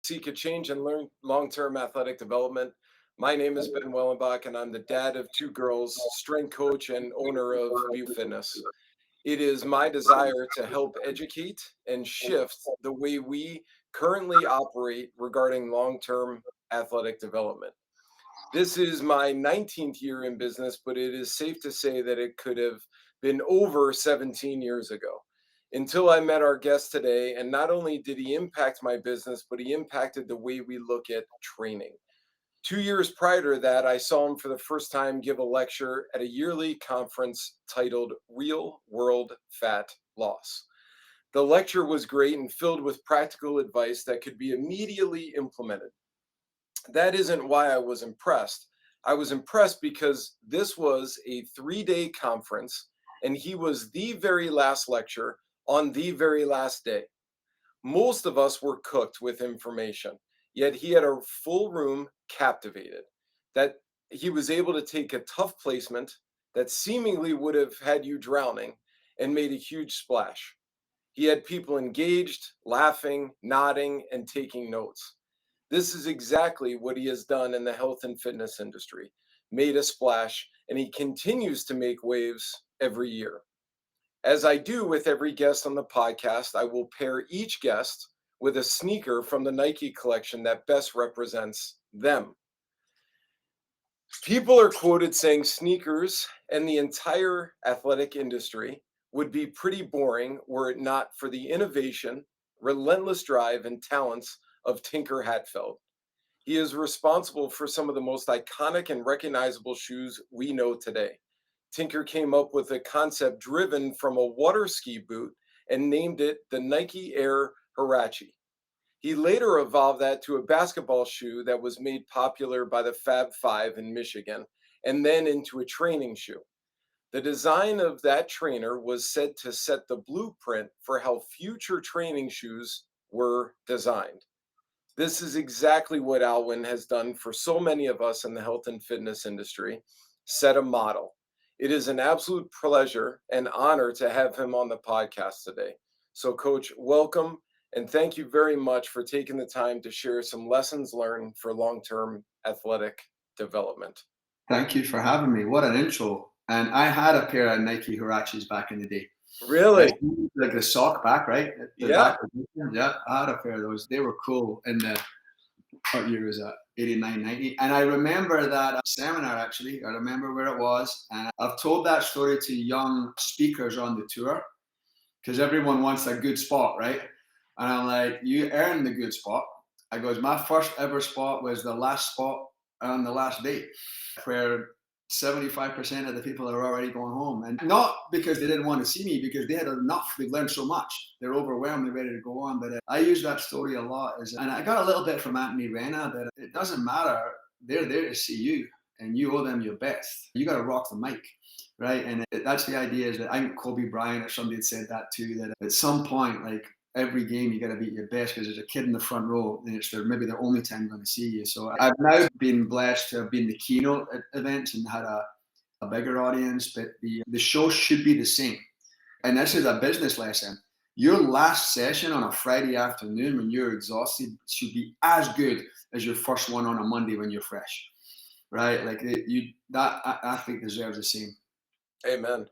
seek a change and learn long-term athletic development. My name is Ben Wellenbach, and I'm the dad of two girls, strength coach, and owner of View Fitness. It is my desire to help educate and shift the way we currently operate regarding long-term athletic development. This is my 19th year in business, but it is safe to say that it could have been over 17 years ago until I met our guest today. And not only did he impact my business, but he impacted the way we look at training. 2 years prior to that, I saw him for the first time give a lecture at a yearly conference titled Real World Fat Loss. The lecture was great and filled with practical advice that could be immediately implemented. That isn't why I was impressed. I was impressed because this was a 3-day conference and he was the very last lecture on the very last day. Most of us were cooked with information, yet he had a full room captivated. That he was able to take a tough placement that seemingly would have had you drowning and made a huge splash. He had people engaged, laughing, nodding, and taking notes. This is exactly what he has done in the health and fitness industry, made a splash, and he continues to make waves every year. As I do with every guest on the podcast, I will pair each guest with a sneaker from the Nike collection that best represents them. People are quoted saying sneakers and the entire athletic industry would be pretty boring were it not for the innovation, relentless drive, and talents of Tinker Hatfield. He is responsible for some of the most iconic and recognizable shoes we know today. Tinker came up with a concept driven from a water ski boot and named it the Nike Air Huarache. He later evolved that to a basketball shoe that was made popular by the Fab Five in Michigan, and then into a training shoe. The design of that trainer was said to set the blueprint for how future training shoes were designed. This is exactly what Alwyn has done for so many of us in the health and fitness industry, set a model. It is an absolute pleasure and honor to have him on the podcast today. So, Coach, welcome, and thank you very much for taking the time to share some lessons learned for long-term athletic development. Thank you for having me. What an intro. And I had a pair of Nike Huaraches back in the day. Really? Like the sock back, right? Yeah. Yeah, I had a pair of those. They were cool in the, what year was that? 89, 90. And I remember that seminar, actually. I remember where it was. And I've told that story to young speakers on the tour because everyone wants a good spot, right? And I'm like, you earned the good spot. I goes, my first ever spot was the last spot on the last day where 75% of the people are already going home. And not because they didn't want to see me, because they had enough. They'd learned so much. They're overwhelmed. They're ready to go on. But I use that story a lot. And I got a little bit from Anthony Rena that it doesn't matter. They're there to see you and you owe them your best. You got to rock the mic, right? And that's the idea is that I think Kobe Bryant or somebody had said that too, that at some point, like, every game you got to beat your best because there's a kid in the front row and it's maybe their only time going to see you. So I've now been blessed to have been the keynote at events and had a bigger audience, but the show should be the same. And this is a business lesson. Your last session on a Friday afternoon when you're exhausted should be as good as your first one on a Monday when you're fresh, right? Like that athlete deserves the same. Amen.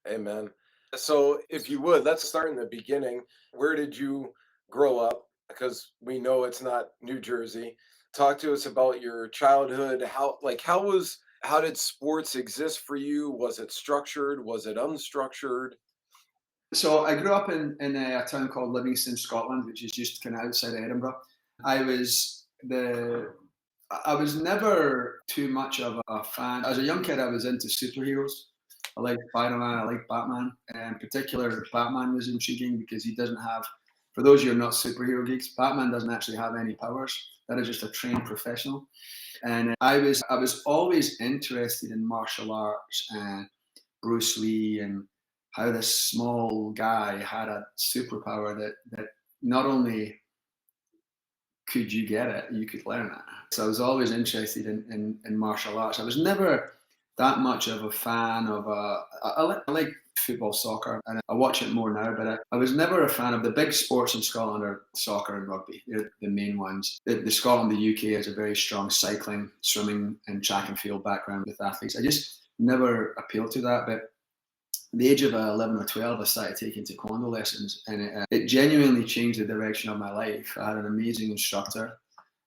Amen. So if you would, let's start in the beginning. Where did you grow up? Because we know it's not New Jersey. Talk to us about your childhood. How did sports exist for you? Was it structured? Was it unstructured? So I grew up in a town called Livingston, Scotland, which is just kind of outside of Edinburgh. I was never too much of a fan. As a young kid, I was into superheroes. I like Spider-Man, I like Batman. And in particular, Batman was intriguing because he doesn't have, for those of you who are not superhero geeks, Batman doesn't actually have any powers. That is just a trained professional. And I was always interested in martial arts and Bruce Lee and how this small guy had a superpower that not only could you get it, you could learn it. So I was always interested in martial arts. I was never that much of a fan of I like football, soccer, and I watch it more now, but I was never a fan of the big sports in Scotland are soccer and rugby. They're the main ones. The Scotland, the UK has a very strong cycling, swimming and track and field background with athletes. I just never appealed to that, but at the age of 11 or 12, I started taking taekwondo lessons, and it genuinely changed the direction of my life. I had an amazing instructor.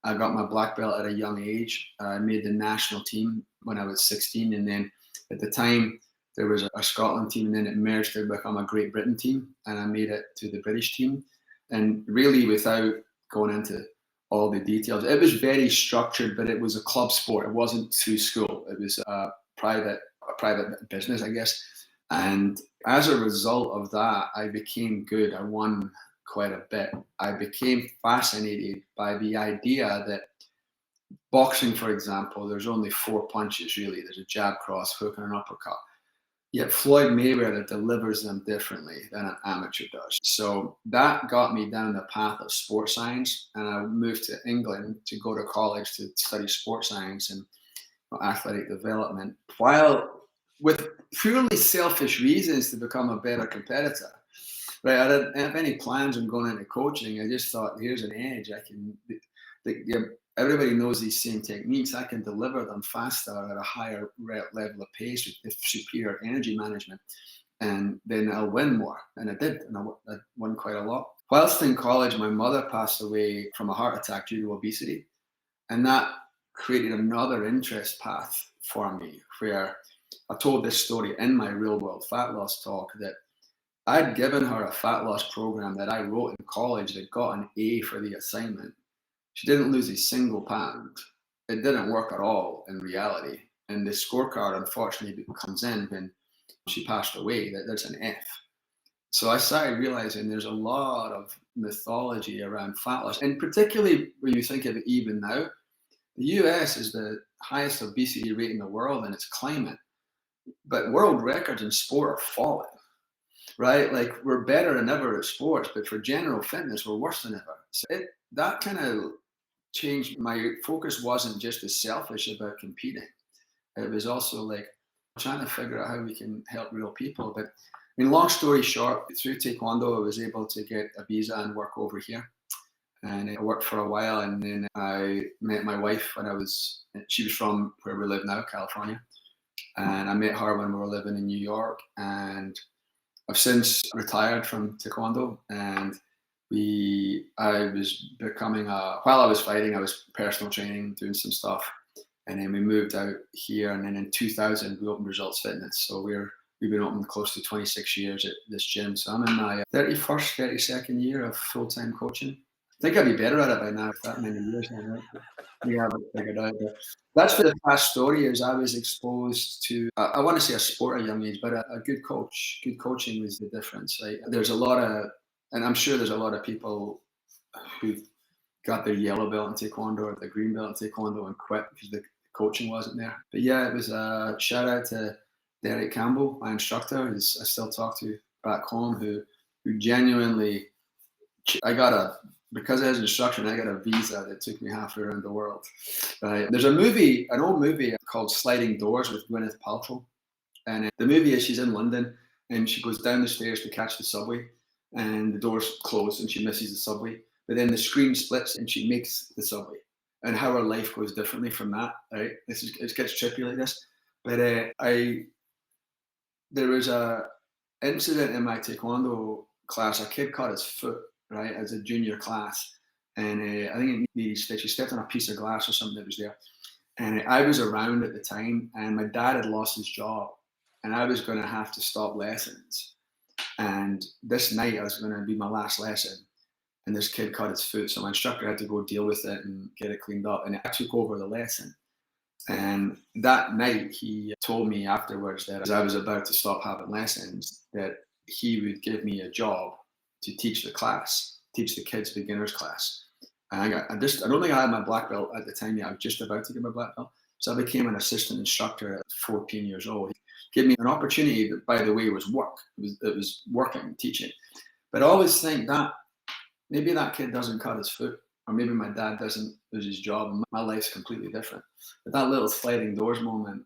I got my black belt at a young age. I made the national team when I was 16, and then at the time there was a Scotland team, and then it merged to become a Great Britain team, and I made it to the British team. And really, without going into all the details, it was very structured, but it was a club sport. It wasn't through school. It was a private business, I guess. And as a result of that, I became good. I won quite a bit. I became fascinated by the idea that boxing, for example, there's only 4 punches really. There's a jab, cross, hook, and an uppercut. Yet Floyd Mayweather delivers them differently than an amateur does. So that got me down the path of sports science, and I moved to England to go to college to study sports science and athletic development, while with purely selfish reasons to become a better competitor. Right, I didn't have any plans on going into coaching. I just thought, here's an edge. Everybody knows these same techniques. I can deliver them faster at a higher level of pace with superior energy management, and then I'll win more. And I did, and I won quite a lot. Whilst in college, my mother passed away from a heart attack due to obesity, and that created another interest path for me, where I told this story in my real world fat loss talk that I'd given her a fat loss program that I wrote in college that got an A for the assignment. She didn't lose a single pound. It didn't work at all in reality. And the scorecard, unfortunately, comes in when she passed away, that there's an F. So I started realizing there's a lot of mythology around fat loss. And particularly when you think of it even now, the US is the highest obesity rate in the world, and it's climbing. But world records in sport are falling, right? Like, we're better than ever at sports, but for general fitness, we're worse than ever. So that kind of changed. My focus wasn't just as selfish about competing. It was also like trying to figure out how we can help real people. But I mean, long story short, through Taekwondo, I was able to get a visa and work over here. And I worked for a while, and then I met my wife she was from where we live now, California. And I met her when we were living in New York, and I've since retired from Taekwondo, and I was while I was fighting, I was personal training, doing some stuff, and then we moved out here, and then in 2000 we opened Results Fitness. So we've been open close to 26 years at this gym. So I'm in my 31st, 32nd year of full-time coaching. I think I'd be better at it by now, if that many years now, right? Yeah, I've figured out. But that's the past story. Is I was exposed to, I want to say a sport at a young age, but a good coach. Good coaching was the difference. Right? There's a lot of, and I'm sure there's a lot of people who've got their yellow belt in Taekwondo or the green belt in Taekwondo and quit because the coaching wasn't there. But yeah, it was a shout out to Derek Campbell, my instructor, who I still talk to back home, who genuinely, because of his instruction, I got a visa that took me halfway around the world. Right? There's an old movie called Sliding Doors with Gwyneth Paltrow. And the movie is she's in London and she goes down the stairs to catch the subway, and the doors close and she misses the subway. But then the screen splits and she makes the subway. And how her life goes differently from that, right? It gets trippy like this. But there was a incident in my Taekwondo class. A kid cut his foot, right, as a junior class, and I think it needed stitch. He stepped on a piece of glass or something that was there, and I was around at the time, and my dad had lost his job, and I was going to have to stop lessons, and this night I was going to be my last lesson, and this kid cut his foot, so my instructor had to go deal with it and get it cleaned up, and I took over the lesson. And that night he told me afterwards that as I was about to stop having lessons, that he would give me a job to teach the class, teach the kids beginners class. And I don't think I had my black belt at the time yet. I was just about to get my black belt. So I became an assistant instructor at 14 years old. He gave me an opportunity that, by the way, was work. It was working, teaching. But I always think that maybe that kid doesn't cut his foot, or maybe my dad doesn't lose his job, and my life's completely different. But that little sliding doors moment,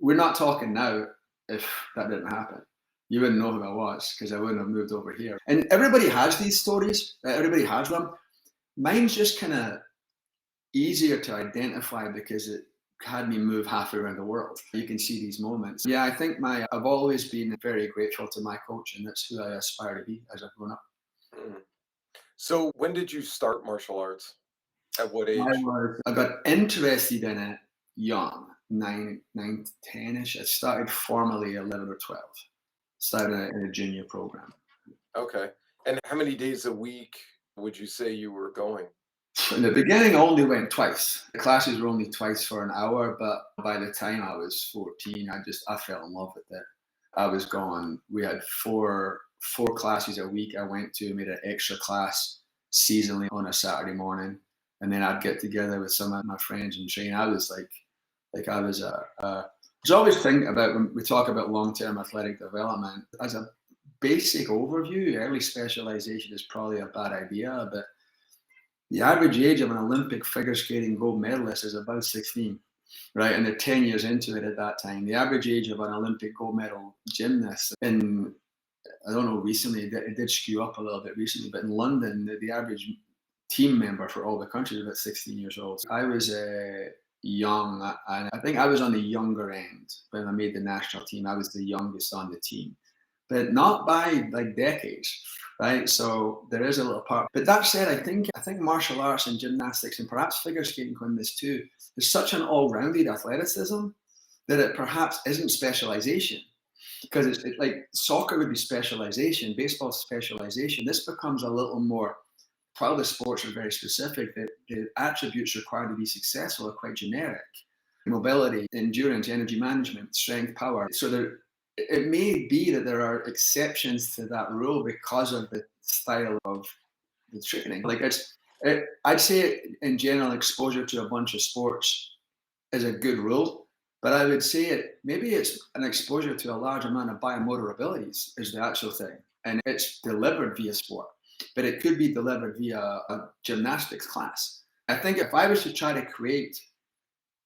we're not talking now if that didn't happen. You wouldn't know who I was because I wouldn't have moved over here. And everybody has these stories. Everybody has them. Mine's just kind of easier to identify because it had me move halfway around the world. You can see these moments. Yeah, I think I've always been very grateful to my coach, and that's who I aspire to be as I've grown up. Mm. So when did you start martial arts? At what age? I got interested in it young, 9, 10-ish. I started formally 11 or 12. Started in a junior program. Okay. And how many days a week would you say you were going? In the beginning, I only went twice. The classes were only twice for an hour, but by the time I was 14, I fell in love with it. I was gone. We had four classes a week I went to, made an extra class seasonally on a Saturday morning. And then I'd get together with some of my friends and train. I was there's always think about when we talk about long-term athletic development, as a basic overview, early specialization is probably a bad idea, but the average age of an Olympic figure skating gold medalist is about 16, right? And they're 10 years into it at that time. The average age of an Olympic gold medal gymnast in, I don't know, recently, it did skew up a little bit recently, but in London, the average team member for all the countries is about 16 years old. I was young, and I think I was on the younger end when I made the national team. I was the youngest on the team, but not by like decades, right? So there is a little part. But that said, I think martial arts and gymnastics and perhaps figure skating win this too. There's such an all-rounded athleticism that it perhaps isn't specialization. Because it's like soccer would be specialization, baseball specialization. This becomes a little more, while the sports are very specific, the attributes required to be successful are quite generic. Mobility, endurance, energy management, strength, power. So it may be that there are exceptions to that rule because of the style of the training. Like I'd say in general, exposure to a bunch of sports is a good rule, but I would say maybe it's an exposure to a large amount of biomotor abilities is the actual thing, and it's delivered via sport. But it could be delivered via a gymnastics class. I think if I was to try to create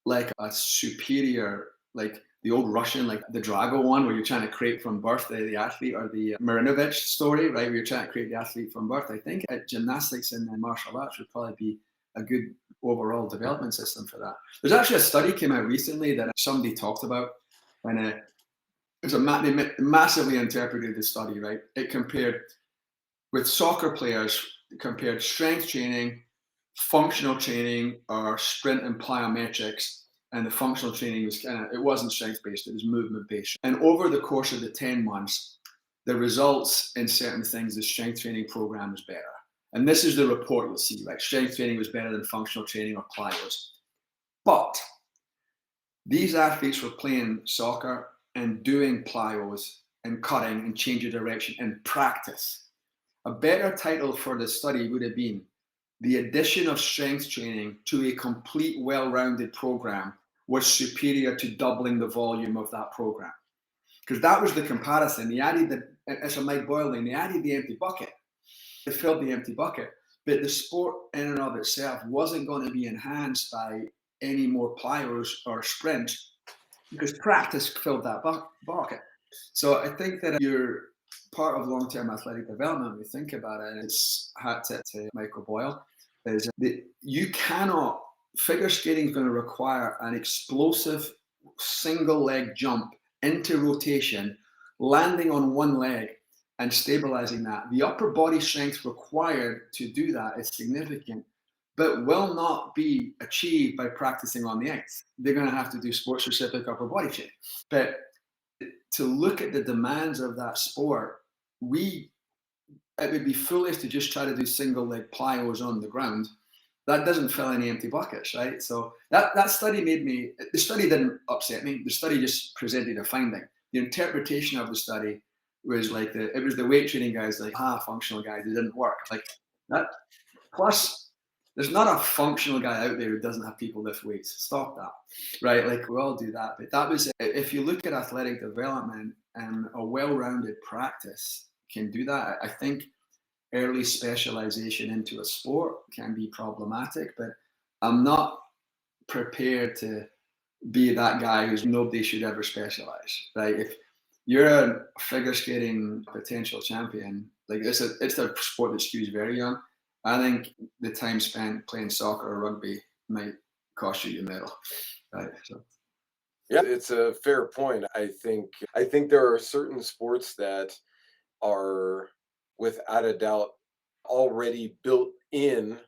like a superior, like the old Russian, like the Drago one, where you're trying to create from birth the athlete, or the Marinovich story, right, where you're trying to create the athlete from birth, I think gymnastics and martial arts would probably be a good overall development system for that. There's actually a study came out recently that somebody talked about, and it was they massively interpreted the study, right? It compared with soccer players, compared strength training, functional training, or sprint and plyometrics. And the functional training was it wasn't strength based, it was movement based. And over the course of the 10 months, the results in certain things, the strength training program was better. And this is the report you'll see, right? Strength training was better than functional training or plyos. But these athletes were playing soccer and doing plyos and cutting and change of direction and practice. A better title for the study would have been the addition of strength training to a complete, well-rounded program was superior to doubling the volume of that program. Because that was the comparison. They added it's a Mike Boyle thing, they added the empty bucket. They filled the empty bucket. But the sport in and of itself wasn't going to be enhanced by any more plyos or sprints because practice filled that bucket. So I think that you're part of long-term athletic development, we think about it, and it's hat tip to Michael Boyle, is that you cannot, figure skating is going to require an explosive single leg jump into rotation, landing on one leg and stabilizing that. The upper body strength required to do that is significant, but will not be achieved by practicing on the ice. They're going to have to do sport-specific upper body training. But to look at the demands of that sport, it would be foolish to just try to do single leg plyos on the ground. That doesn't fill any empty buckets, right? So that study the study didn't upset me. The study just presented a finding. The interpretation of the study was like it was the weight training guys, like functional guys, it didn't work. Like that. Plus, there's not a functional guy out there who doesn't have people lift weights. Stop that, right? Like we all do that. But that was, if you look at athletic development and a well-rounded practice can do that. I think early specialization into a sport can be problematic, but I'm not prepared to be that guy who's nobody should ever specialize, right? you're a figure skating potential champion. Like it's a sport that skews very young. I think the time spent playing soccer or rugby might cost you your medal, right? So Yeah, it's a fair point. I think there are certain sports that are without a doubt already built in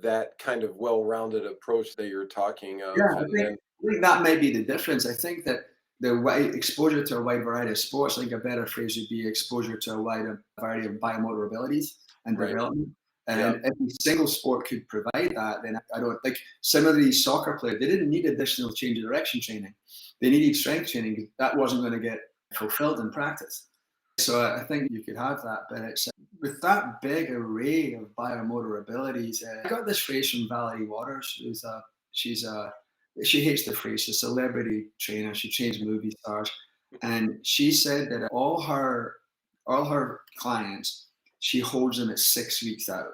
that kind of well-rounded approach that you're talking yeah, of. And then I think that may be the difference. I think that the wide exposure to a wide variety of sports, I think a better phrase would be exposure to a wider variety of biomotor abilities and right. development. Yeah. And if a single sport could provide that, then I don't like some of these soccer players, they didn't need additional change of direction training. They needed strength training. That wasn't going to get fulfilled in practice. So I think you could have that, but it's with that big array of biomotor abilities. I got this phrase from Valerie Waters, she's a she hates the phrase, she's a celebrity trainer. She trains movie stars, and she said that all her clients, she holds them at 6 weeks out.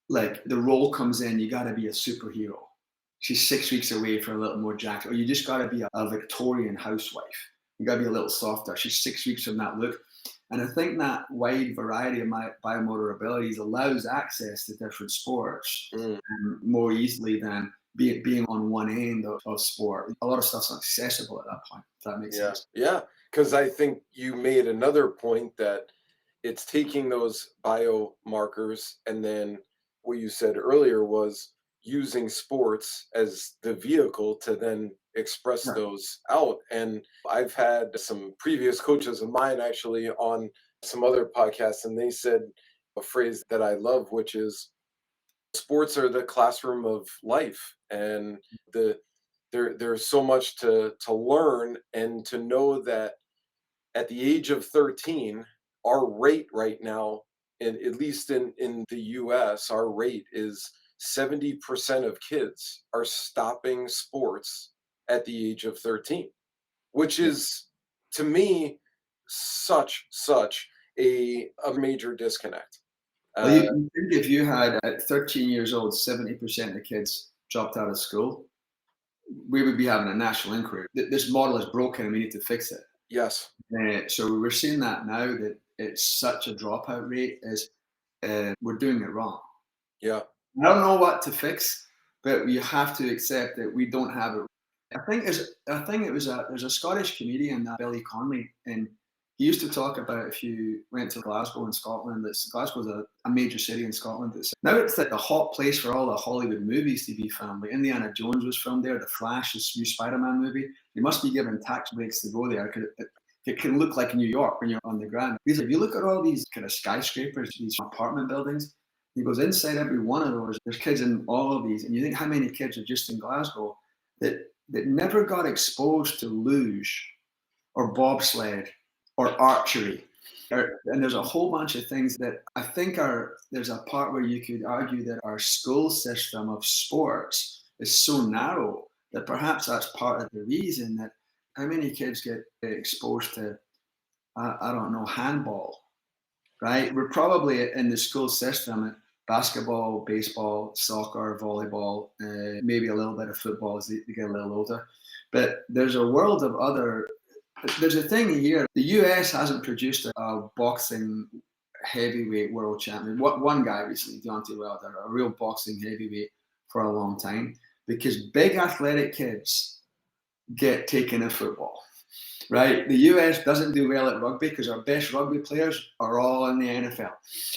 Like the role comes in, you got to be a superhero. She's 6 weeks away for a little more jacket, or you just got to be a Victorian housewife. You got to be a little softer. She's 6 weeks from that look. And I think that wide variety of my biomotor abilities allows access to different sports Mm. more easily than being on one end of sport. A lot of stuff's accessible at that point, if that makes Yeah. sense. Yeah. Because I think you made another point that it's taking those biomarkers, and then what you said earlier was using sports as the vehicle to then express Yeah. those out. And I've had some previous coaches of mine actually on some other podcasts, and they said a phrase that I love, which is sports are the classroom of life. And there's so much to learn, and to know that at the age of 13, our rate right now, at least in the US, our rate is 70% of kids are stopping sports at the age of 13, which Yeah. is, to me, such a major disconnect. Well, Uh, you think if you had at 13 years old, 70% of kids dropped out of school, we would be having a national inquiry. This model is broken and we need to fix it. yes, So we're seeing that now that it's such a dropout rate is we're doing it wrong. yeah, I don't know what to fix, but you have to accept that we don't have it. There's a Scottish comedian, Billy Connolly, and he used to talk about if you went to Glasgow in Scotland, that Glasgow's a major city in Scotland. Now it's like the hot place for all the Hollywood movies to be filmed. Like Indiana Jones was filmed there, The Flash, this new Spider-Man movie. You must be given tax breaks to go there because it can look like New York when you're on the ground. Because if you look at all these kind of skyscrapers, these apartment buildings, he goes inside every one of those. There's kids in all of these, and you think how many kids are just in Glasgow that never got exposed to luge or bobsled or archery. And there's a whole bunch of things that I think there's a part where you could argue that our school system of sports is so narrow that perhaps that's part of the reason that how many kids get exposed to, I don't know, handball, right? We're probably in the school system at basketball, baseball, soccer, volleyball, maybe a little bit of football as they get a little older. But there's a world of other. There's a thing here. The US hasn't produced a boxing heavyweight world champion. One guy recently, Deontay Wilder, a real boxing heavyweight for a long time, because big athletic kids get taken in football. Right, the US doesn't do well at rugby because our best rugby players are all in the NFL,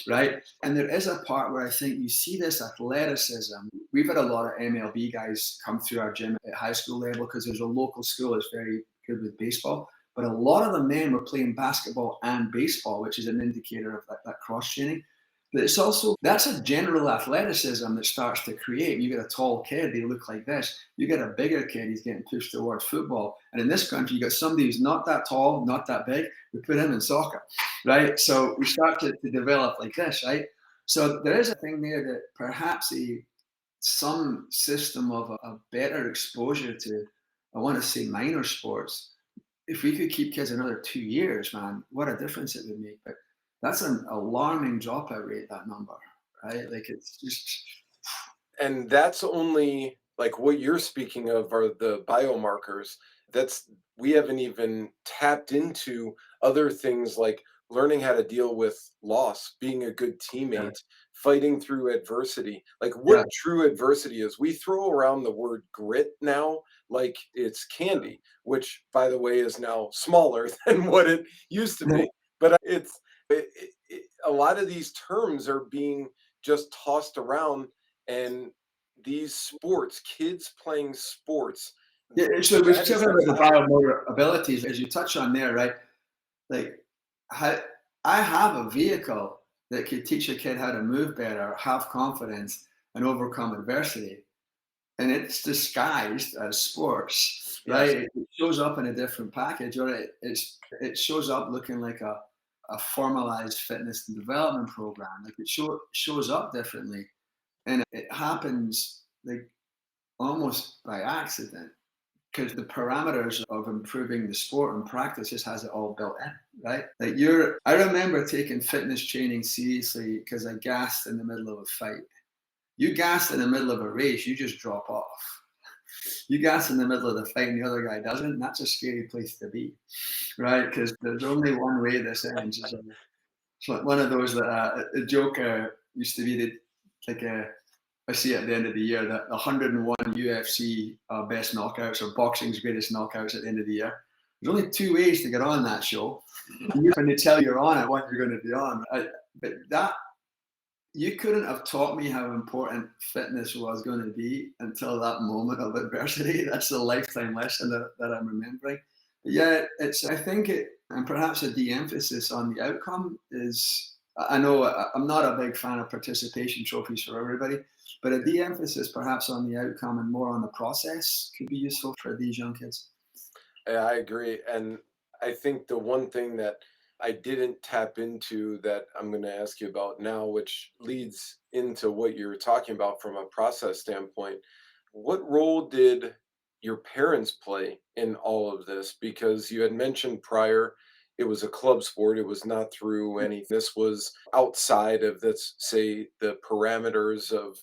right? And there is a part where I think you see this athleticism. We've had a lot of MLB guys come through our gym at high school level because there's a local school that's very good with baseball. But a lot of the men were playing basketball and baseball, which is an indicator of that cross training. But it's also, that's a general athleticism that starts to create. You get a tall kid, they look like this. You get a bigger kid, he's getting pushed towards football. And in this country, you got somebody who's not that tall, not that big, we put him in soccer, right? So we start to develop like this, right? So there is a thing there that perhaps some system of a better exposure to, I want to say minor sports. If we could keep kids another 2 years, man, what a difference it would make. But that's an alarming dropout rate, that number, right? Like it's just, and that's only like what you're speaking of are the biomarkers. that's we haven't even tapped into other things like learning how to deal with loss, being a good Yeah. teammate, fighting through adversity. Like Yeah. what true adversity is. We throw around the word grit now like it's candy, which by the way is now smaller than what it used to be. But a lot of these terms are being just tossed around, and these sports, kids playing sports, Yeah, so we've that is talking a about the topic. biomotor abilities, as you touch on there, right? Like, how, I have a vehicle that could teach a kid how to move better, have confidence, and overcome adversity. And it's disguised as sports, Yes. right? It shows up in a different package, or it shows up looking like a formalized fitness and development program. Like it shows up differently, and it happens like almost by accident because the parameters of improving the sport and practice just has it all built in, right? Like I remember taking fitness training seriously because I gassed in the middle of a fight. You gas in the middle of a race, you just drop off. You gas in the middle of the fight and the other guy doesn't, that's a scary place to be, right? Because there's only one way this ends. It's like one of those that a joke used to be that, like I see at the end of the year that 101 UFC best knockouts or boxing's greatest knockouts at the end of the year. There's only two ways to get on that show. When they tell you you're on it, what you're going to be on. But that you couldn't have taught me how important fitness was going to be until that moment of adversity. That's the lifetime lesson that I'm remembering. But yeah, I think and perhaps a de-emphasis on the outcome is, I know I'm not a big fan of participation trophies for everybody, but a de-emphasis perhaps on the outcome and more on the process could be useful for these young kids. Yeah, I agree. And I think the one thing that I didn't tap into that I'm going to ask you about now, which leads into what you're talking about from a process standpoint, what role did your parents play in all of this? Because you had mentioned prior it was a club sport, it was not through any, this was outside of, let's say, the parameters of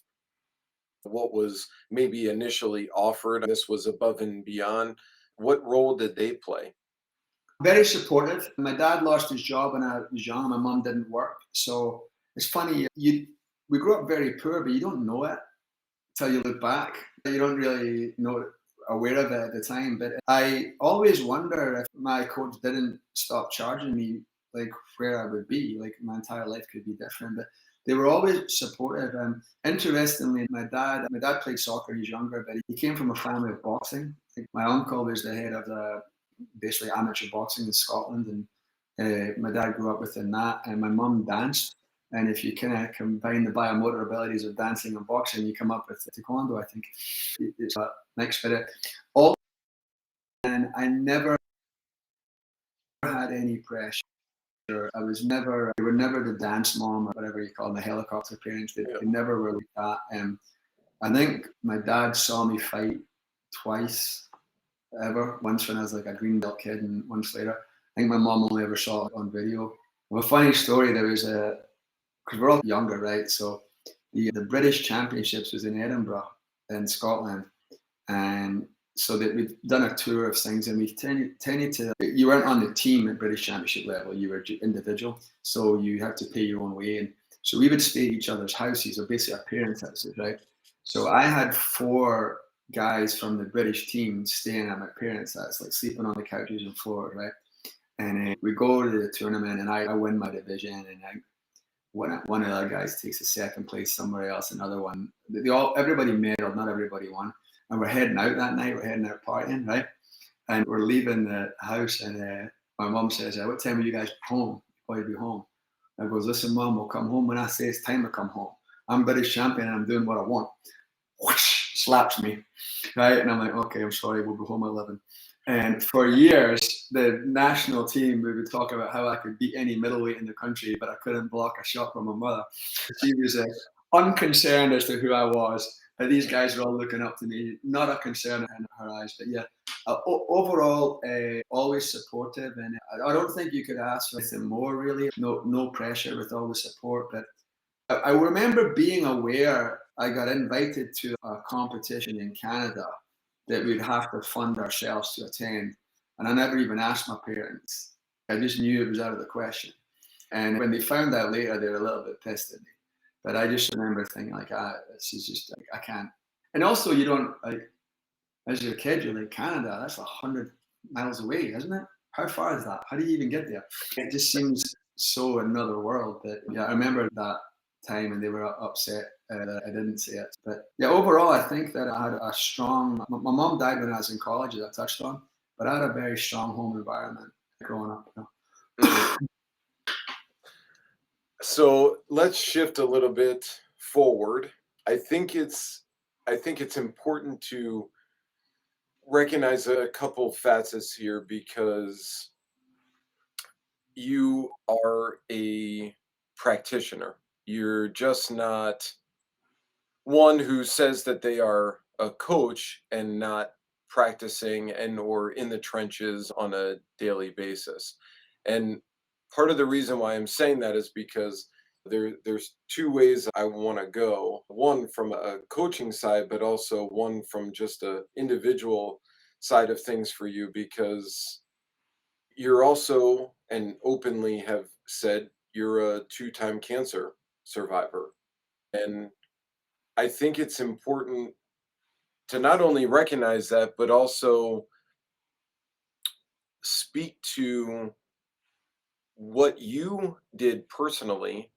what was maybe initially offered. This was above and beyond. What role did they play? Very supportive. My dad lost his job when I was young. My mom didn't work. So it's funny, we grew up very poor, but you don't know it till you look back. You don't really know aware of it at the time. But I always wonder if my coach didn't stop charging me, like where I would be. Like my entire life could be different. But they were always supportive. And interestingly, my dad played soccer. He's younger, but he came from a family of boxing. Like my uncle was the head of the basically amateur boxing in Scotland, and my dad grew up within that, and my mum danced. And if you kind of combine the biomotor abilities of dancing and boxing, you come up with taekwondo. I think it's a mix, but all. And I never had any pressure. They were never the dance mom or whatever you call them, the helicopter parents. They never were like that. I think my dad saw me fight twice ever. Once when I was like a green belt kid, and once later. I think my mom only ever saw it on video. Well, a funny story. There was because we're all younger, right? So the British Championships was in Edinburgh in Scotland, and so that we'd done a tour of things, and we tended to. You weren't on the team at British Championship level; you were individual, so you had to pay your own way. And so we would stay at each other's houses, or basically our parents' houses, right? So I had 4 guys from the British team staying at my parents' house, like sleeping on the couches and floor, right? And we go to the tournament, and I win my division, and one of the other guys takes a second place somewhere else. Another one, everybody medaled, not everybody won. And we're heading out that night. We're heading out partying, right? And we're leaving the house, and my mum says, "What time are you guys home? You'll be home." I goes, "Listen, Mum, we'll come home when I say it's time to come home. I'm British champion, and I'm doing what I want." Whoosh, slaps me, right? And I'm like, "Okay, I'm sorry. We'll be home at 11." And for years, the national team, we would talk about how I could beat any middleweight in the country, but I couldn't block a shot from my mother. She was unconcerned as to who I was. But these guys are all looking up to me, not a concern in her eyes. But yeah, overall, always supportive. And I don't think you could ask for anything more, really. No pressure with all the support. But I remember being aware I got invited to a competition in Canada that we'd have to fund ourselves to attend. And I never even asked my parents. I just knew it was out of the question. And when they found out later, they were a little bit pissed at me. But I just remember thinking like, this is just like, I can't. And also you don't like, as you're a kid, you're like, Canada, that's 100 miles away, isn't it? How far is that? How do you even get there? It just seems so another world. That yeah, I remember that time and they were upset that I didn't say it. But yeah, overall, I think that I had a strong, my mom died when I was in college, as I touched on, but I had a very strong home environment growing up. You know? So let's shift a little bit forward. I think it's important to recognize a couple facets here, because you are a practitioner. You're just not one who says that they are a coach and not practicing and or in the trenches on a daily basis. And part of the reason why I'm saying that is because there's two ways I want to go. One from a coaching side, but also one from just a individual side of things for you, because you're also, and openly have said, you're a two-time cancer survivor. And I think it's important to not only recognize that, but also speak to what you did personally,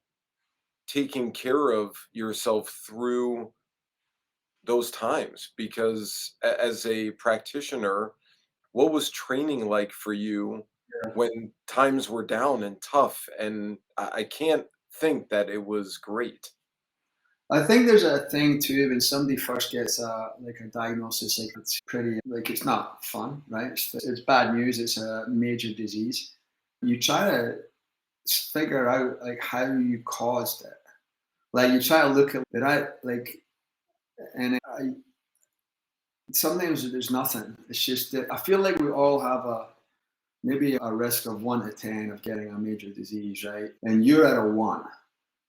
taking care of yourself through those times. Because as a practitioner, what was training like for you when times were down and tough? And I can't think that it was great. I think there's a thing too when somebody first gets a diagnosis, like it's pretty like it's not fun, right? It's bad news. It's a major disease. You try to figure out like how you caused it. Like you try to look at it. Sometimes there's nothing. It's just that I feel like we all have maybe a risk of 1 to 10 of getting a major disease, right? And you're at a 1.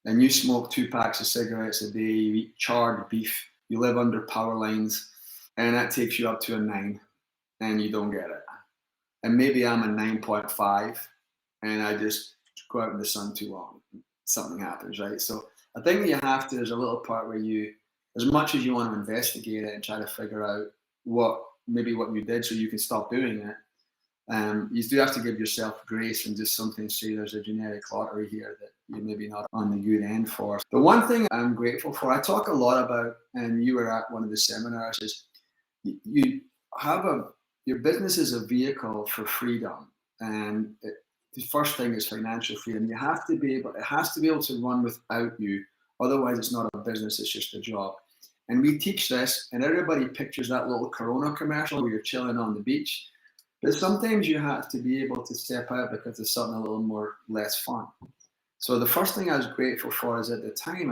And you smoke 2 packs of cigarettes a day, you eat charred beef, you live under power lines, and that takes you up to a 9, and you don't get it. And maybe I'm a 9.5, and I just go out in the sun too long. Something happens, right? So I think you have to, there's a little part where you, as much as you want to investigate it and try to figure out what you did so you can stop doing it, you do have to give yourself grace and just sometimes say there's a genetic lottery here that you're maybe not on the good end for. The one thing I'm grateful for, I talk a lot about, and you were at one of the seminars, is you have your business is a vehicle for freedom. And the first thing is financial freedom. It has to be able to run without you. Otherwise, it's not a business, it's just a job. And we teach this, and everybody pictures that little Corona commercial where you're chilling on the beach. But sometimes you have to be able to step out because there's something a little less fun. So the first thing I was grateful for is at the time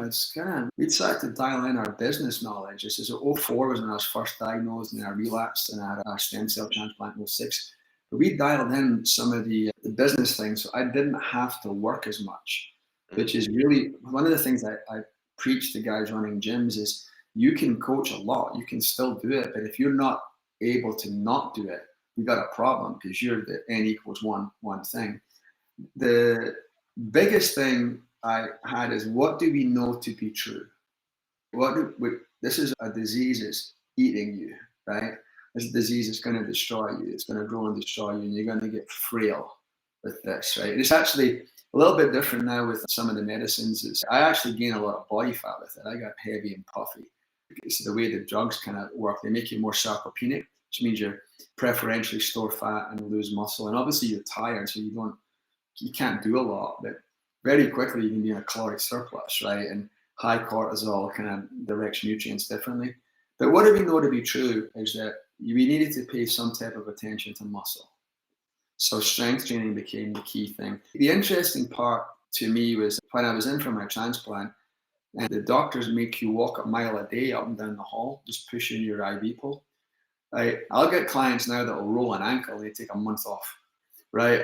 we started to dial in our business knowledge. This is 04 was when I was first diagnosed and I relapsed and I had a stem cell transplant in 06. But we dialed in some of the business things, so I didn't have to work as much, which is really one of the things that I preach to guys running gyms is you can coach a lot, you can still do it, but if you're not able to not do it, you got a problem because you're the N equals one thing. The biggest thing I had is, what do we know to be true? This is a disease that's eating you, right? This disease is going to destroy you. It's going to grow and destroy you, and you're going to get frail with this, right? It's actually a little bit different now with some of the medicines. I actually gain a lot of body fat with it. I got heavy and puffy. It's the way the drugs kind of work. They make you more sarcopenic, which means you preferentially store fat and lose muscle. And obviously you're tired, so you can't do a lot, but very quickly you can be in a caloric surplus, right? And high cortisol kind of directs nutrients differently. But what do we know to be true is that we needed to pay some type of attention to muscle. So strength training became the key thing. The interesting part to me was when I was in for my transplant, and the doctors make you walk a mile a day up and down the hall, just pushing your IV pole. I'll get clients now that will roll an ankle, they take a month off, right?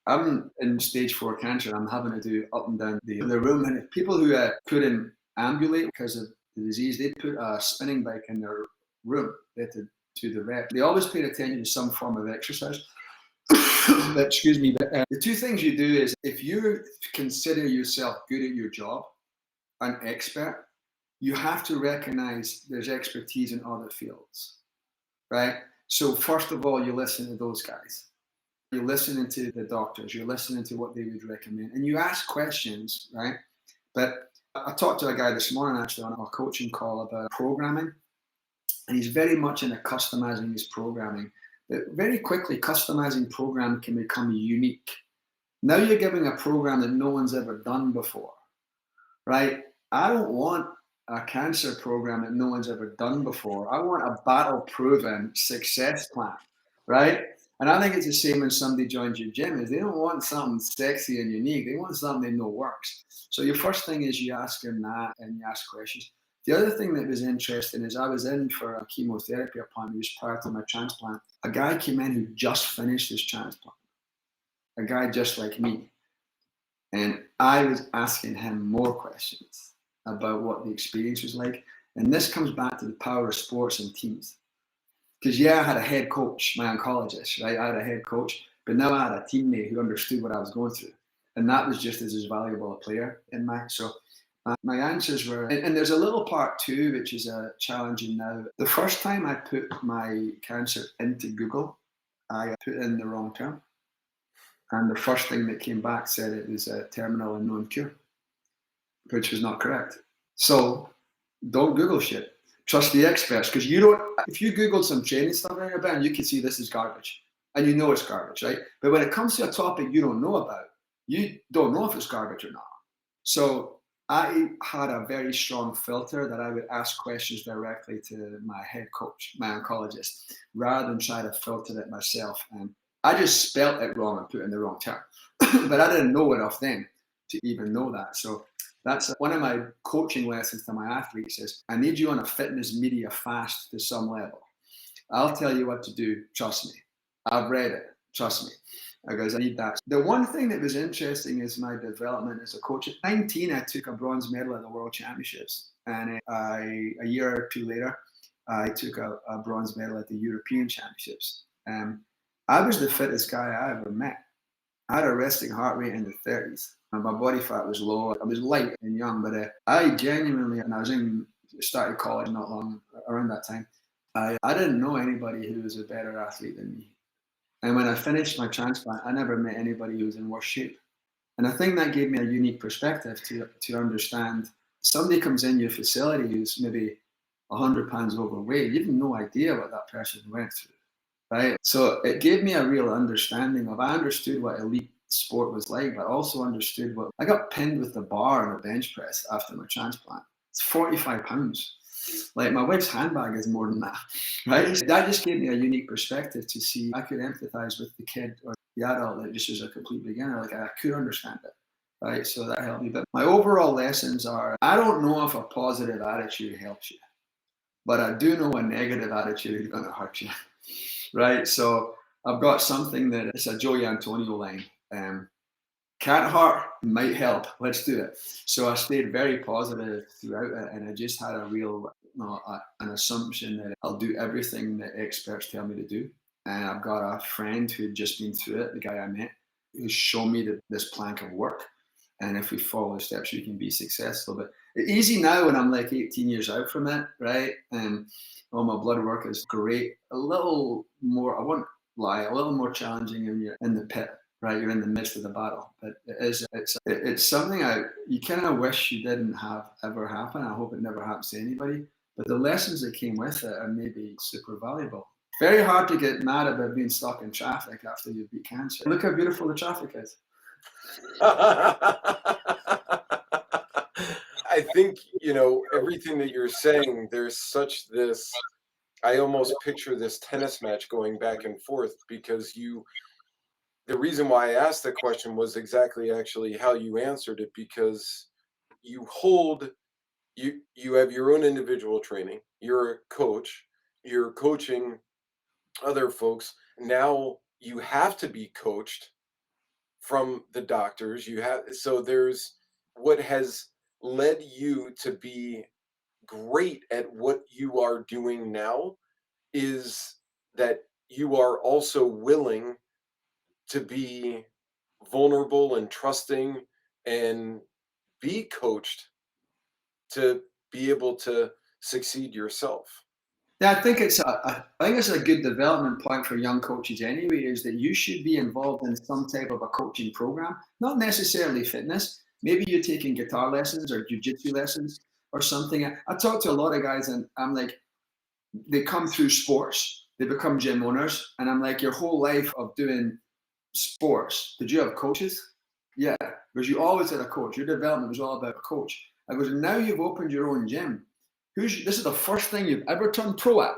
I'm in stage 4 cancer, I'm having to do up and down the room. And people who couldn't ambulate because of the disease, they put a spinning bike in their room. They had to to the rep. They always paid attention to some form of exercise. Excuse me. But the two things you do is, if you consider yourself good at your job, an expert, you have to recognize there's expertise in other fields, right? So first of all, you listen to those guys. You're listening to the doctors. You're listening to what they would recommend, and you ask questions, right? But I talked to a guy this morning actually on a coaching call about programming, and he's very much into customizing his programming. But very quickly, customizing program can become unique. Now you're giving a program that no one's ever done before, right? I don't want a cancer program that no one's ever done before. I want a battle-proven success plan, right? And I think it's the same when somebody joins your gym, is they don't want something sexy and unique. They want something they know works. So your first thing is you ask them that and you ask questions. The other thing that was interesting is I was in for a chemotherapy appointment just prior to my transplant. A guy came in who just finished his transplant, a guy just like me. And I was asking him more questions about what the experience was like. And this comes back to the power of sports and teams. Because I had a head coach, my oncologist, right? I had a head coach, but now I had a teammate who understood what I was going through. And that was just as valuable a player in my, so my answers were, and there's a little part too, which is challenging now. The first time I put my cancer into Google, I put in the wrong term. And the first thing that came back said it was a terminal and known cure, which was not correct. So don't Google shit. Trust the experts, because you don't, if you Googled some training stuff in your band, you can see this is garbage. And you know it's garbage, right? But when it comes to a topic you don't know about, you don't know if it's garbage or not. So I had a very strong filter that I would ask questions directly to my head coach, my oncologist, rather than try to filter it myself. And I just spelt it wrong and put in the wrong term. But I didn't know enough then to even know that. So that's one of my coaching lessons to my athletes is, I need you on a fitness media fast to some level. I'll tell you what to do. Trust me. I've read it. Trust me. Because I need that. The one thing that was interesting is my development as a coach. At 19, I took a bronze medal at the World Championships. And a year or two later, I took a bronze medal at the European Championships. I was the fittest guy I ever met. I had a resting heart rate in the 30s. And my body fat was low. I was light and young, but I genuinely, and I was started college not long around that time, I didn't know anybody who was a better athlete than me. And when I finished my transplant, I never met anybody who was in worse shape. And I think that gave me a unique perspective to understand somebody comes in your facility who's maybe 100 pounds overweight. You have no idea what that person went through, right? So it gave me a real understanding of, I understood what elite sport was like, but also understood what, I got pinned with the bar on a bench press after my transplant. It's 45 pounds. Like my wife's handbag is more than that, right? That just gave me a unique perspective to see, I could empathize with the kid or the adult that just is a complete beginner. Like I could understand it, right? So that helped me. But my overall lessons are, I don't know if a positive attitude helps you, but I do know a negative attitude is going to hurt you, right? So I've got something that it's a Joey Antonio line. Can't hurt, might help. Let's do it. So I stayed very positive throughout it, and I just had a real an assumption that I'll do everything that experts tell me to do. And I've got a friend who had just been through it, the guy I met, who's shown me that this plan can work. And if we follow the steps, we can be successful. But it's easy now when I'm like 18 years out from it, right? And all my blood work is great. A little more, I won't lie, a little more challenging when you're in the pit. Right, you're in the midst of the battle, but it's something you kind of wish you didn't have ever happen. I hope it never happens to anybody. But the lessons that came with it are maybe super valuable. Very hard to get mad about being stuck in traffic after you beat cancer. Look how beautiful the traffic is. I think, everything that you're saying, there's such this, I almost picture this tennis match going back and forth, because the reason why I asked the question was exactly actually how you answered it, because you have your own individual training. You're a coach. You're coaching other folks. Now you have to be coached from the doctors. So there's what has led you to be great at what you are doing now is that you are also willing to be vulnerable and trusting and be coached to be able to succeed yourself. Yeah, I think it's a good development point for young coaches anyway, is that you should be involved in some type of a coaching program, not necessarily fitness. Maybe you're taking guitar lessons or jujitsu lessons or something. I talk to a lot of guys and I'm like, they come through sports, they become gym owners, and I'm like, your whole life of doing sports, did you have coaches? Yeah, because you always had a coach. Your development was all about a coach. I goes, now you've opened your own gym. This is the first thing you've ever turned pro at.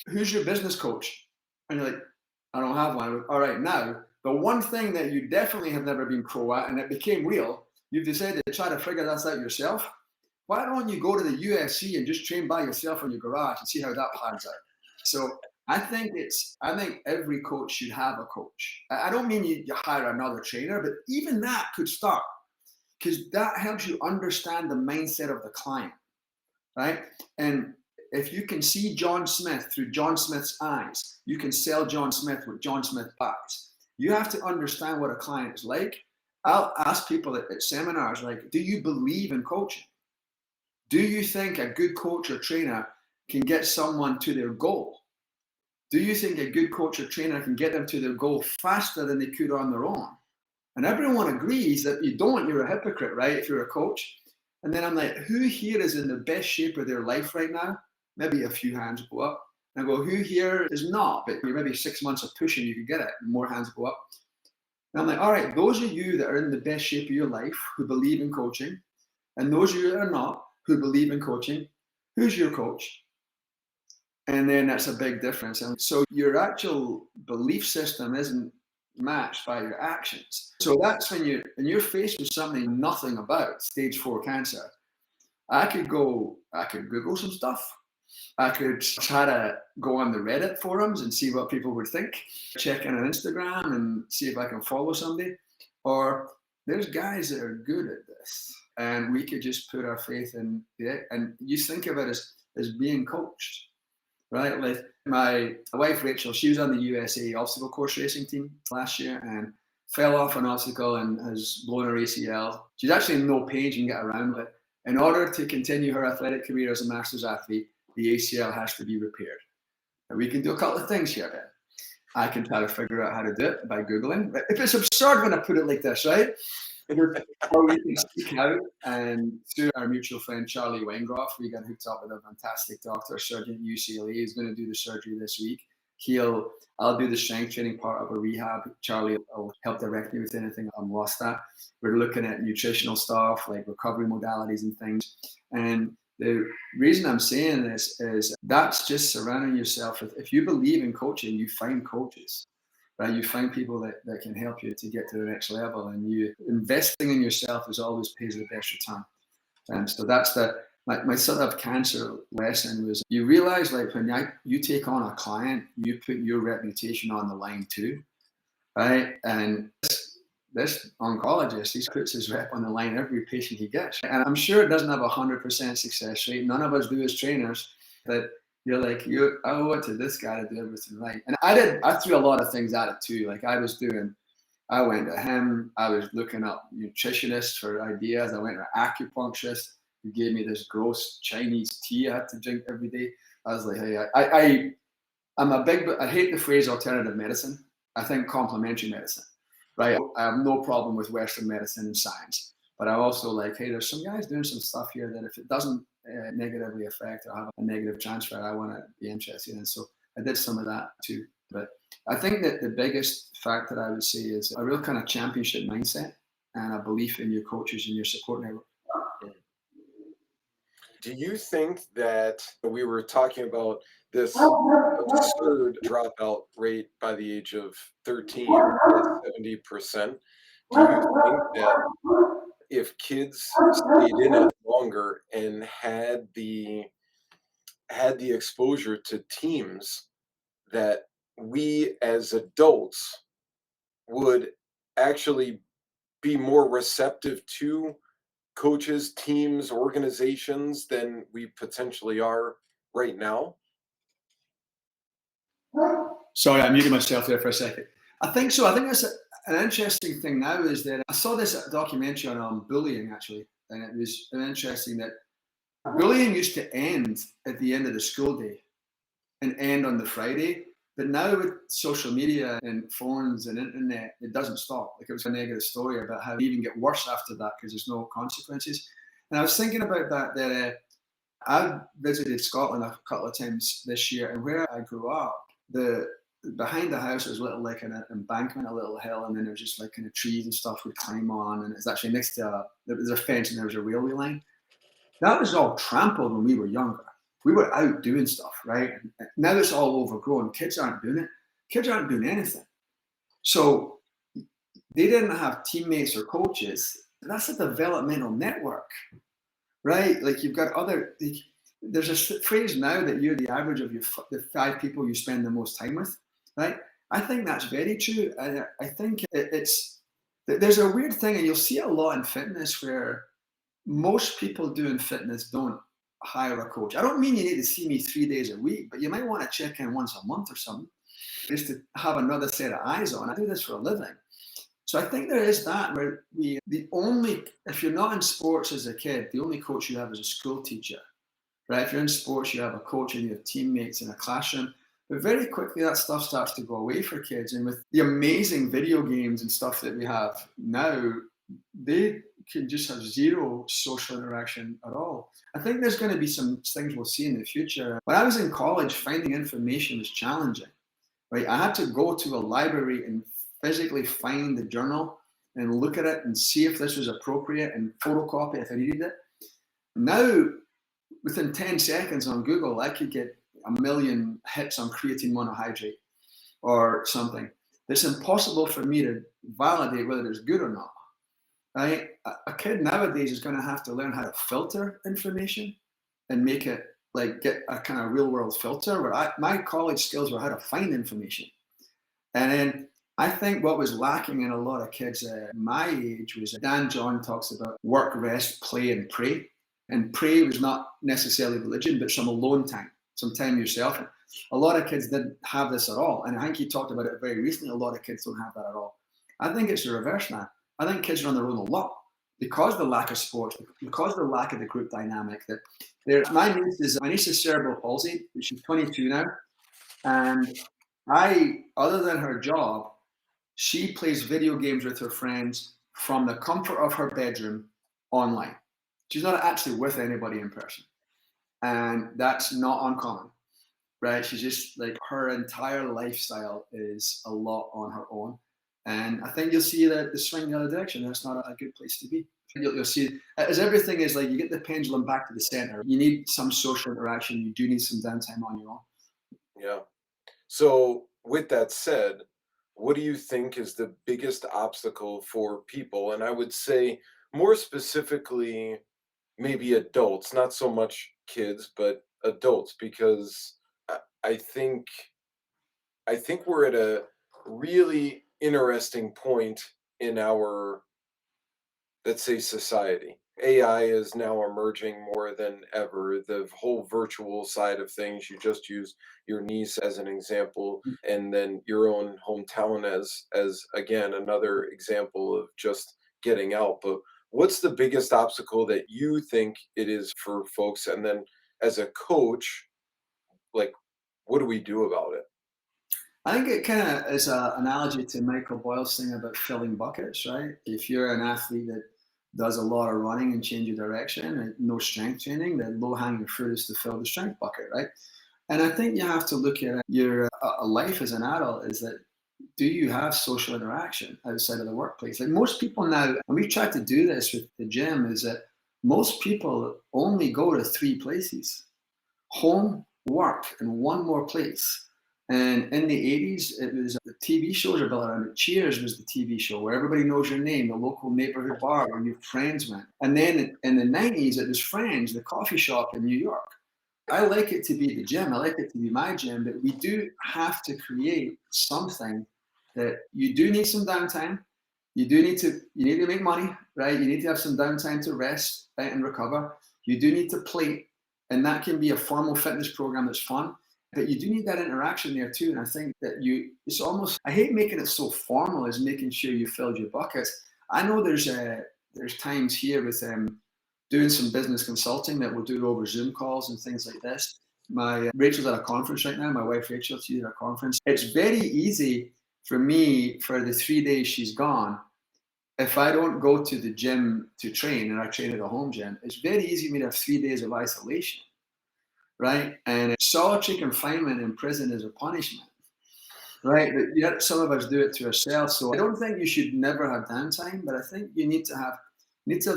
Who's your business coach? And you're like, I don't have one. All right, now the one thing that you definitely have never been pro at, and it became real, you've decided to try to figure that out yourself. Why don't you go to the UFC and just train by yourself in your garage and see how that pans out? So I think every coach should have a coach. I don't mean you hire another trainer, but even that could start, because that helps you understand the mindset of the client, right? And if you can see John Smith through John Smith's eyes, you can sell John Smith with John Smith buys. You have to understand what a client is like. I'll ask people at seminars, like, do you believe in coaching? Do you think a good coach or trainer can get someone to their goal? Do you think a good coach or trainer can get them to their goal faster than they could on their own? And everyone agrees that you don't, you're a hypocrite, right? If you're a coach. And then I'm like, who here is in the best shape of their life right now? Maybe a few hands go up. And I go, who here is not? But maybe 6 months of pushing, you can get it. More hands go up. And I'm like, all right, those of you that are in the best shape of your life who believe in coaching, and those of you that are not, who believe in coaching, who's your coach? And then that's a big difference. And so your actual belief system isn't matched by your actions. So that's when you're faced with something nothing about, stage 4 cancer. I could Google some stuff. I could try to go on the Reddit forums and see what people would think, check in on Instagram and see if I can follow somebody. Or there's guys that are good at this, and we could just put our faith in it. And you think of it as being coached, right? Like my wife Rachel, she was on the USA obstacle course racing team last year and fell off an obstacle and has blown her ACL. She's actually in no pain, she can get around, but in order to continue her athletic career as a masters athlete, the ACL has to be repaired. And we can do a couple of things here then. I can try to figure out how to do it by Googling. But if it's absurd when I put it like this, right? Or we can speak out, and through our mutual friend Charlie Wengroff, we got hooked up with a fantastic doctor, surgeon at UCLA. He's going to do the surgery this week. I'll do the strength training part of a rehab. Charlie will help direct me with anything I'm lost at. We're looking at nutritional stuff like recovery modalities and things. And the reason I'm saying this is that's just surrounding yourself with, if you believe in coaching, you find coaches, right? You find people that can help you to get to the next level, and you investing in yourself is always pays the best return. And so that's my sort of cancer lesson was, you realize like when you take on a client, you put your reputation on the line too, right? And this oncologist, he puts his rep on the line every patient he gets. And I'm sure it doesn't have 100% success rate. None of us do as trainers, but you're like, I owe it to this guy to do everything right. And I threw a lot of things at it too. Like I went to him, I was looking up nutritionists for ideas. I went to an acupuncturist who gave me this gross Chinese tea I had to drink every day. I was like, hey, I hate the phrase alternative medicine. I think complementary medicine. Right, I have no problem with Western medicine and science, but I'm also like, hey, there's some guys doing some stuff here that if it doesn't negatively affect or have a negative transfer, I want to be interested in. So I did some of that too. But I think that the biggest fact that I would say is a real kind of championship mindset and a belief in your coaches and your support network. Do you think that we were talking about this absurd dropout rate by the age of 13, 70%? Do you think that if kids stayed in it longer and had the exposure to teams, that we as adults would actually be more receptive to coaches, teams, organizations than we potentially are right now? Sorry, I muted myself there for a second. I think so. I think that's an interesting thing now is that I saw this documentary on bullying actually, and it was interesting that bullying used to end at the end of the school day and end on the Friday. But now with social media and phones and internet, it doesn't stop. Like it was a negative story about how it even get worse after that because there's no consequences. And I was thinking about that I visited Scotland a couple of times this year, and where I grew up, the behind the house was a little like an embankment, a little hill, and then there was just like kind of trees and stuff we'd climb on, and it's actually next to there was a fence and there was a railway line. That was all trampled when we were younger. We were out doing stuff, right? And now it's all overgrown. Kids aren't doing it. Kids aren't doing anything. So they didn't have teammates or coaches. That's a developmental network, right? Like you've got other. There's a phrase now that you're the average of the 5 people you spend the most time with, right? I think that's very true. I think there's a weird thing, and you'll see it a lot in fitness where most people doing fitness don't hire a coach. I don't mean you need to see me 3 days a week, but you might want to check in once a month or something, just to have another set of eyes on. I do this for a living. So I think there is that where if you're not in sports as a kid, the only coach you have is a school teacher, right? If you're in sports, you have a coach and you have teammates in a classroom. But very quickly that stuff starts to go away for kids. And with the amazing video games and stuff that we have now, they can just have zero social interaction at all. I think there's going to be some things we'll see in the future. When I was in college, finding information was challenging, right? I had to go to a library and physically find the journal and look at it and see if this was appropriate and photocopy if I needed it. Now, within 10 seconds on Google, I could get 1 million hits on creatine monohydrate or something. It's impossible for me to validate whether it's good or not. Right? A kid nowadays is going to have to learn how to filter information and make it like get a kind of real world filter where my college skills were how to find information. And then I think what was lacking in a lot of kids my age was Dan John talks about work, rest, play, and pray. And pray was not necessarily religion, but some alone time, some time yourself. A lot of kids didn't have this at all. And I think he talked about it very recently. A lot of kids don't have that at all. I think it's the reverse now. I think kids are on their own a lot because of the lack of sports, because of the lack of the group dynamic. My niece is cerebral palsy. She's 22 now. And other than her job, she plays video games with her friends from the comfort of her bedroom online. She's not actually with anybody in person. And that's not uncommon, right? She's just like her entire lifestyle is a lot on her own. And I think you'll see the swing the other direction. That's not a good place to be. You'll see, as everything is like, you get the pendulum back to the center. You need some social interaction. You do need some downtime on your own. Yeah. So with that said, what do you think is the biggest obstacle for people? And I would say more specifically, maybe adults, not so much kids, but adults, because I think we're at a really interesting point in our, let's say, society. AI is now emerging more than ever. The whole virtual side of things, you just used your niece as an example, and then your own hometown as again another example of just getting out. But what's the biggest obstacle that you think it is for folks? And then as a coach, like, what do we do about it? I think it kind of is an analogy to Michael Boyle's thing about filling buckets, right? If you're an athlete that does a lot of running and change your direction and no strength training, then low-hanging fruit is to fill the strength bucket, right? And I think you have to look at your life as an adult is that, do you have social interaction outside of the workplace? Like most people now, and we've tried to do this with the gym, is that most people only go to 3 places: home, work, and one more place. And in the 80s, it was the TV shows are built around it. Cheers was the TV show where everybody knows your name, the local neighborhood bar where your friends went. And then in the 90s, it was Friends, the coffee shop in New York. I like it to be the gym. I like it to be my gym, but we do have to create something that you do need some downtime. You need to make money, right? You need to have some downtime to rest, right, and recover. You do need to play, and that can be a formal fitness program that's fun. But you do need that interaction there too. And I think that it's almost, I hate making it so formal as making sure you filled your buckets. I know there's times here with doing some business consulting that we'll do over Zoom calls and things like this. Rachel's at a conference right now. My wife Rachel, she's at a conference. It's very easy for me for the 3 days she's gone. If I don't go to the gym to train and I train at a home gym, it's very easy for me to have 3 days of isolation, right? And solitary confinement in prison is a punishment, right? But yet some of us do it to ourselves. So I don't think you should never have downtime, but I think you need to have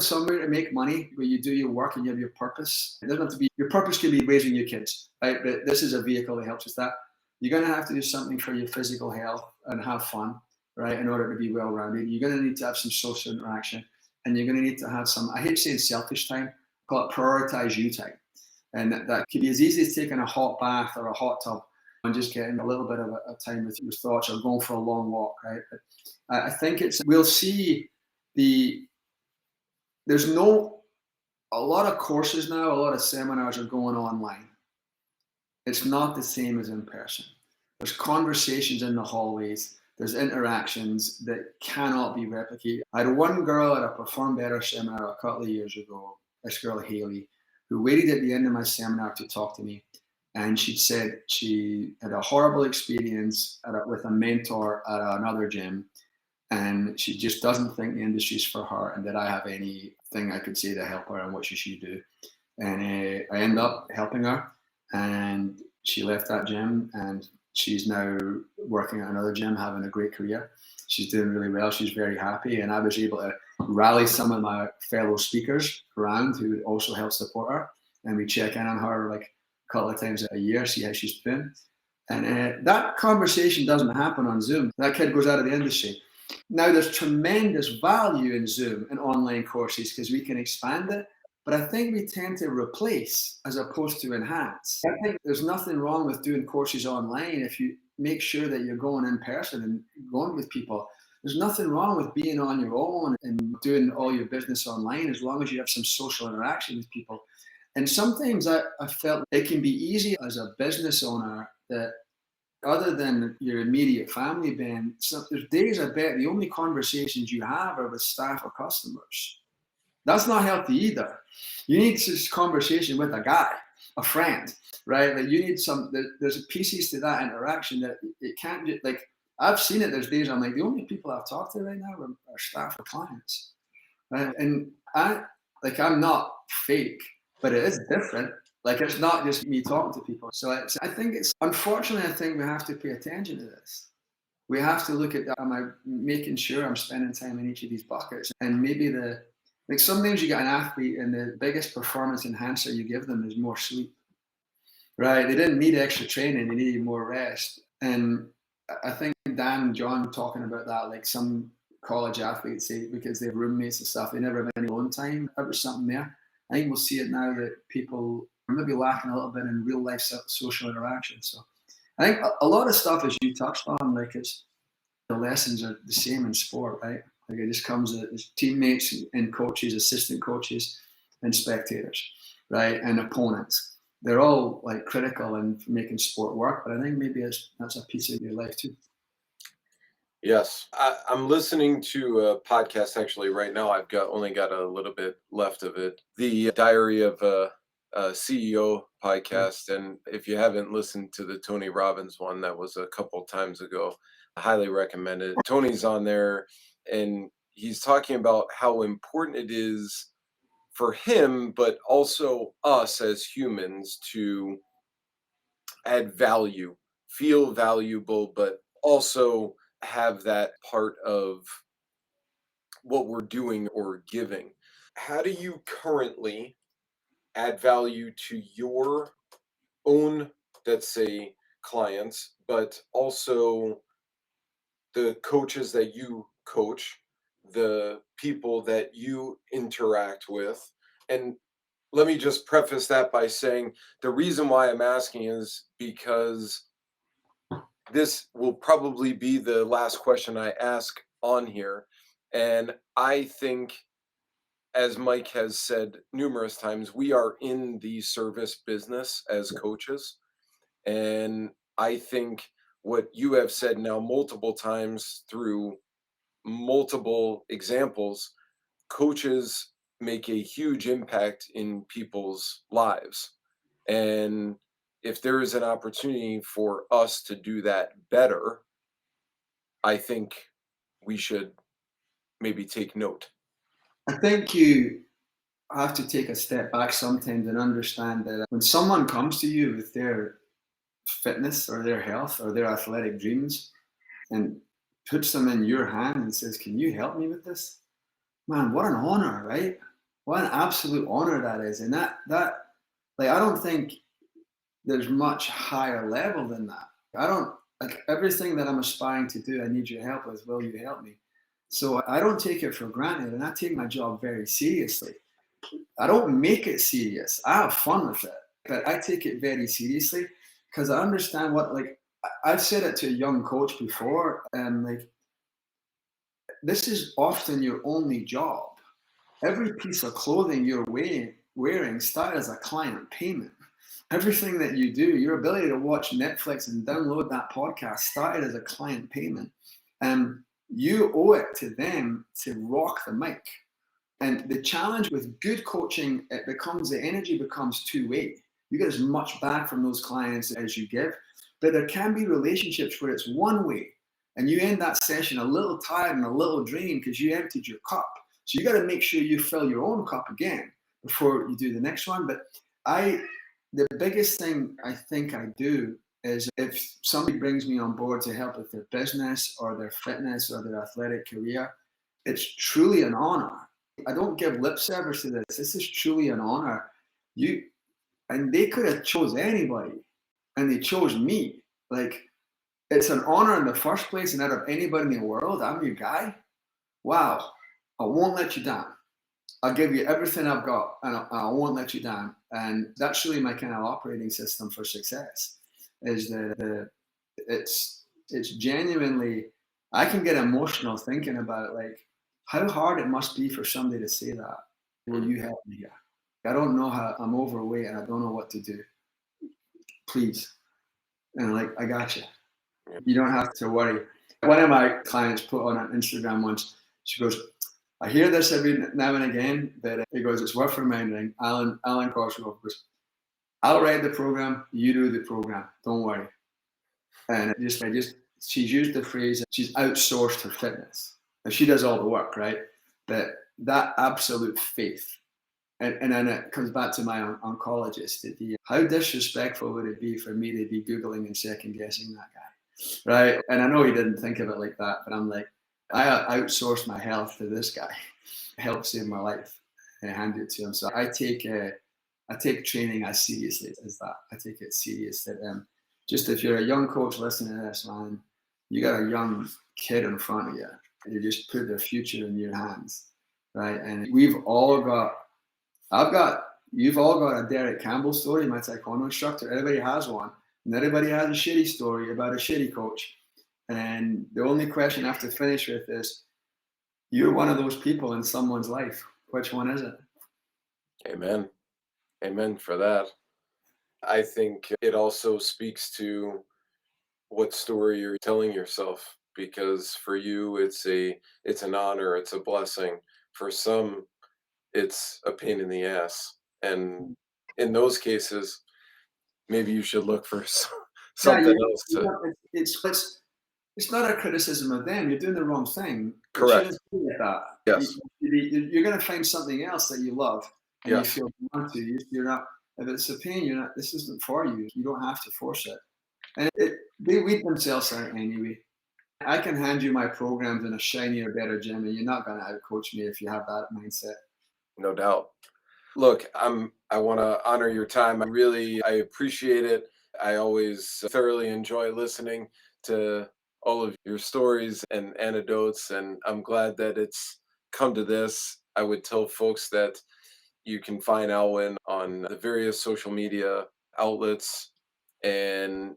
somewhere to make money where you do your work and you have your purpose. It doesn't have to be, your purpose could be raising your kids, right? But this is a vehicle that helps with that. You're going to have to do something for your physical health and have fun, right? In order to be well-rounded. You're going to need to have some social interaction, and you're going to need to have some, I hate saying selfish time, call it prioritize you time. And that could be as easy as taking a hot bath or a hot tub and just getting a little bit of a time with your thoughts, or going for a long walk, right? But I think we'll see there's a lot of courses now, a lot of seminars are going online. It's not the same as in person. There's conversations in the hallways. There's interactions that cannot be replicated. I had one girl at a Perform Better seminar a couple of years ago, this girl Haley, who waited at the end of my seminar to talk to me. And she said she had a horrible experience with a mentor at another gym. And she just doesn't think the industry's for her, and that I have anything I could say to help her and what she should do. And I end up helping her, and she left that gym, and she's now working at another gym, having a great career. She's doing really well. She's very happy. And I was able to rally some of my fellow speakers around who also help support her. And we check in on her like a couple of times a year, see how she's doing. And that conversation doesn't happen on Zoom. That kid goes out of the industry. Now, there's tremendous value in Zoom and online courses because we can expand it, but I think we tend to replace as opposed to enhance. I think there's nothing wrong with doing courses online if you make sure that you're going in person and going with people. There's nothing wrong with being on your own and doing all your business online as long as you have some social interaction with people. And sometimes I felt it can be easy as a business owner that other than your immediate family, Ben, there's days I bet the only conversations you have are with staff or customers. That's not healthy either. You need this conversation with a guy, a friend, right? Like you need there's pieces to that interaction that it can't be, like, I've seen it, there's days I'm like, the only people I've talked to right now are staff or clients, right? And I'm not fake, but it is different. Like, it's not just me talking to people. So unfortunately, I think we have to pay attention to this. We have to look at, am I making sure I'm spending time in each of these buckets? And maybe sometimes you get an athlete and the biggest performance enhancer you give them is more sleep, right? They didn't need extra training, they needed more rest. And I think Dan and John talking about that, like some college athletes say because they have roommates and stuff, they never have any alone time. There was something there. I think we'll see it now that people are maybe lacking a little bit in real life social interaction. So I think a lot of stuff, as you touched on, like the lessons are the same in sport, right? Like it just comes as teammates and coaches, assistant coaches, and spectators, right? And opponents. They're all like critical in making sport work, but I think maybe that's a piece of your life too. Yes, I'm listening to a podcast actually right now. I've only got a little bit left of it. The Diary of a CEO podcast. And if you haven't listened to the Tony Robbins one, that was a couple times ago, I highly recommend it. Tony's on there and he's talking about how important it is for him, but also us as humans to add value, feel valuable, but also have that part of what we're doing or giving. How do you currently add value to your own, let's say, clients, but also the coaches that you coach, the people that you interact with? And let me just preface that by saying the reason why I'm asking is because this will probably be the last question I ask on here. And I think, as Mike has said numerous times, we are in the service business as coaches. And I think what you have said now multiple times through multiple examples, coaches make a huge impact in people's lives. And if there is an opportunity for us to do that better, I think we should maybe take note. I think you have to take a step back sometimes and understand that when someone comes to you with their fitness or their health or their athletic dreams and puts them in your hand and says, "Can you help me with this?" Man, what an honor, right? What an absolute honor that is. And that like I don't think there's much higher level than that. I don't like everything that I'm aspiring to do, I need your help with. Will you help me? So I don't take it for granted and I take my job very seriously. I don't make it serious. I have fun with it, but I take it very seriously because I understand what I've said it to a young coach before, and like this is often your only job. Every piece of clothing you're wearing started as a client payment. Everything that you do, your ability to watch Netflix and download that podcast started as a client payment. And you owe it to them to rock the mic. And the challenge with good coaching, the energy becomes two-way. You get as much back from those clients as you give, but there can be relationships where it's one way and you end that session a little tired and a little drained because you emptied your cup. So you got to make sure you fill your own cup again before you do the next one. But the biggest thing I think I do is if somebody brings me on board to help with their business or their fitness or their athletic career, it's truly an honor. I don't give lip service to this. This is truly an honor. And they could have chose anybody, and they chose me. Like, it's an honor in the first place, and out of anybody in the world, I'm your guy. Wow, I won't let you down. I'll give you everything I've got, and I won't let you down. And that's really my kind of operating system for success. Is that it's genuinely. I can get emotional thinking about it, like how hard it must be for somebody to say that. Will you help me here? I don't know how. I'm overweight and I don't know what to do. Please, and like I got you. You don't have to worry. One of my clients put on an Instagram once. She goes, I hear this every now and again, but he goes, it's worth reminding. Alwyn Cosgrove goes, I'll write the program, you do the program, don't worry. And she's used the phrase, she's outsourced her fitness. And she does all the work, right? But that absolute faith. And then it comes back to my oncologist. How disrespectful would it be for me to be Googling and second guessing that guy, right? And I know he didn't think of it like that, but I'm like, I outsourced my health to this guy, help save my life, and hand it to him. So I take training as seriously as that. I take it serious that just if you're a young coach listening to this, man, you got a young kid in front of you, and you just put their future in your hands, right? And you've all got a Derek Campbell story, my taekwondo instructor. Everybody has one, and everybody has a shitty story about a shitty coach. And the only question I have to finish with is, you're one of those people in someone's life. Which one is it? Amen. Amen for that. I think it also speaks to what story you're telling yourself, because for you, it's an honor, it's a blessing. For some, it's a pain in the ass. And in those cases, maybe you should look for something else to. It's not a criticism of them. You're doing the wrong thing. Correct. That. Yes. You're going to find something else that you love and Yes. you feel you want to. You're not. If it's a pain, you're not. This isn't for you. You don't have to force it. And they weed themselves out anyway. I can hand you my programs in a shinier, better gym, and you're not going to outcoach me if you have that mindset. No doubt. Look, I want to honor your time. I appreciate it. I always thoroughly enjoy listening to all of your stories and anecdotes, and I'm glad that it's come to this. I would tell folks that you can find Alwyn on the various social media outlets, and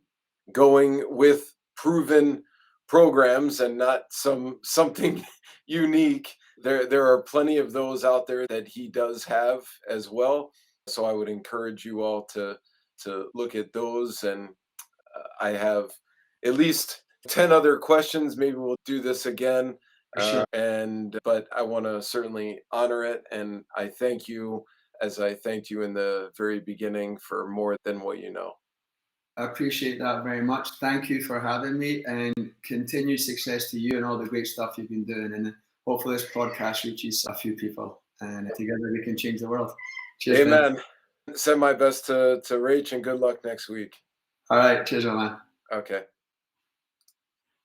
going with proven programs and not something unique. There are plenty of those out there that he does have as well. So I would encourage you all to look at those and I have at least 10 other questions. Maybe we'll do this again. Sure. But I want to certainly honor it. And I thank you, as I thanked you in the very beginning, for more than what you know. I appreciate that very much. Thank you for having me, and continued success to you and all the great stuff you've been doing. And hopefully this podcast reaches a few people, and together we can change the world. Cheers, Amen. Ben. Send my best to Rach, and good luck next week. All right. Cheers, man. Okay.